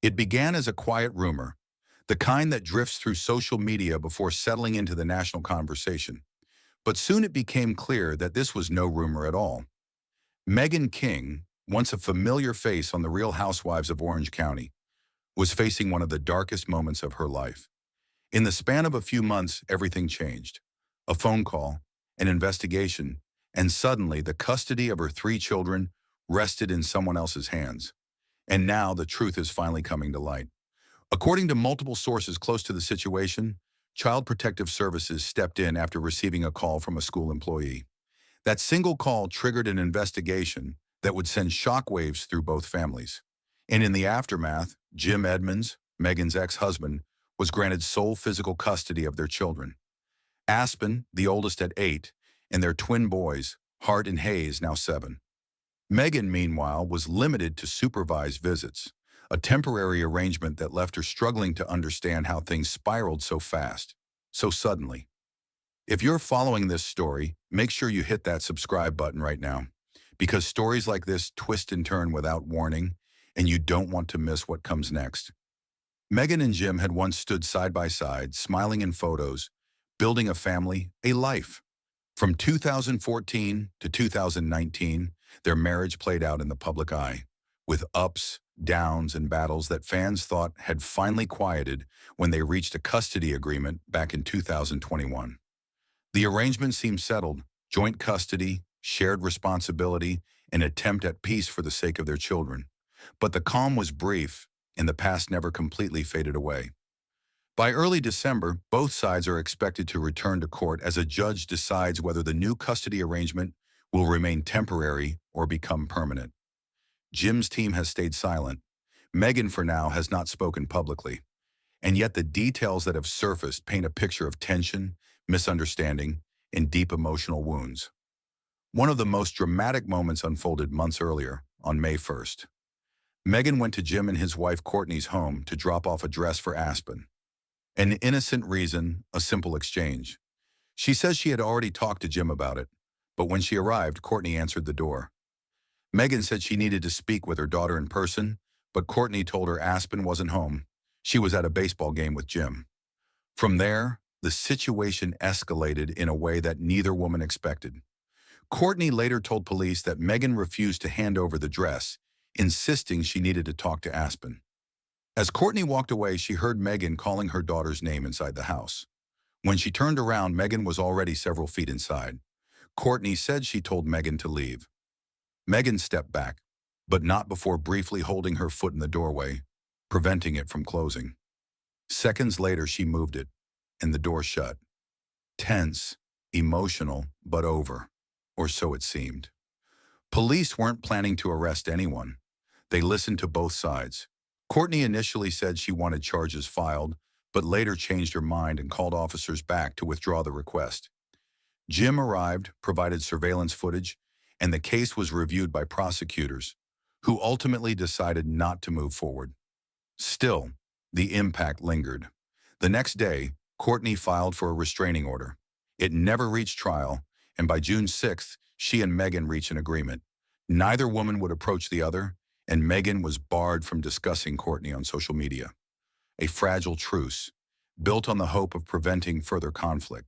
It began as a quiet rumor, the kind that drifts through social media before settling into the national conversation. But soon it became clear that this was no rumor at all. Meghan King, once a familiar face on The Real Housewives of Orange County, was facing one of the darkest moments of her life. In the span of a few months, everything changed. A phone call, an investigation, and suddenly the custody of her three children rested in someone else's hands. And now the truth is finally coming to light. According to multiple sources close to the situation, Child Protective Services stepped in after receiving a call from a school employee. That single call triggered an investigation that would send shockwaves through both families. And in the aftermath, Jim Edmonds, Meghan's ex-husband, was granted sole physical custody of their children. Aspen, the oldest at 8, and their twin boys, Hart and Hayes, now 7. Meghan, meanwhile, was limited to supervised visits, a temporary arrangement that left her struggling to understand how things spiraled so fast, so suddenly. If you're following this story, make sure you hit that subscribe button right now, because stories like this twist and turn without warning, and you don't want to miss what comes next. Meghan and Jim had once stood side by side, smiling in photos, building a family, a life. From 2014 to 2019, their marriage played out in the public eye, with ups, downs, and battles that fans thought had finally quieted when they reached a custody agreement back in 2021. The arrangement seemed settled: joint custody, shared responsibility, an attempt at peace for the sake of their children. But the calm was brief, and the past never completely faded away. By early December, both sides are expected to return to court as a judge decides whether the new custody arrangement will remain temporary or become permanent. Jim's team has stayed silent. Meghan, for now, has not spoken publicly. And yet the details that have surfaced paint a picture of tension, misunderstanding, and deep emotional wounds. One of the most dramatic moments unfolded months earlier, on May 1st. Meghan went to Jim and his wife Courtney's home to drop off a dress for Aspen. An innocent reason, a simple exchange. She says she had already talked to Jim about it, but when she arrived, Courtney answered the door. Meghan said she needed to speak with her daughter in person, but Courtney told her Aspen wasn't home. She was at a baseball game with Jim. From there, the situation escalated in a way that neither woman expected. Courtney later told police that Meghan refused to hand over the dress, insisting she needed to talk to Aspen. As Courtney walked away, she heard Meghan calling her daughter's name inside the house. When she turned around, Meghan was already several feet inside. Courtney said she told Meghan to leave. Meghan stepped back, but not before briefly holding her foot in the doorway, preventing it from closing. Seconds later, she moved it, and the door shut. Tense, emotional, but over, or so it seemed. Police weren't planning to arrest anyone. They listened to both sides. Courtney initially said she wanted charges filed, but later changed her mind and called officers back to withdraw the request. Jim arrived, provided surveillance footage, and the case was reviewed by prosecutors, who ultimately decided not to move forward. Still, the impact lingered. The next day, Courtney filed for a restraining order. It never reached trial, and by June 6th, she and Meghan reached an agreement. Neither woman would approach the other, and Meghan was barred from discussing Courtney on social media. A fragile truce, built on the hope of preventing further conflict.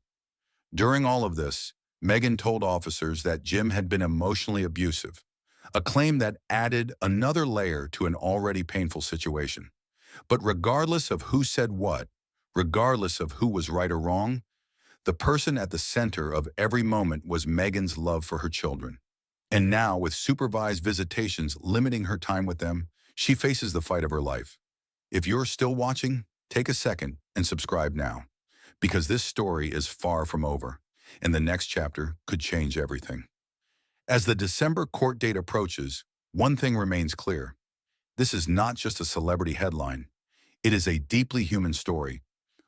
During all of this, Meghan told officers that Jim had been emotionally abusive, a claim that added another layer to an already painful situation. But regardless of who said what, regardless of who was right or wrong, the person at the center of every moment was Meghan's love for her children. And now, with supervised visitations limiting her time with them, she faces the fight of her life. If you're still watching, take a second and subscribe now, because this story is far from over, and the next chapter could change everything. As the December court date approaches, one thing remains clear. This is not just a celebrity headline. It is a deeply human story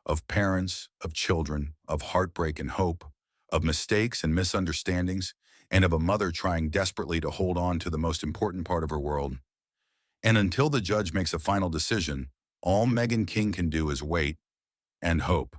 of parents, of children, of heartbreak and hope, of mistakes and misunderstandings, and of a mother trying desperately to hold on to the most important part of her world. And until the judge makes a final decision, all Meghan King can do is wait and hope.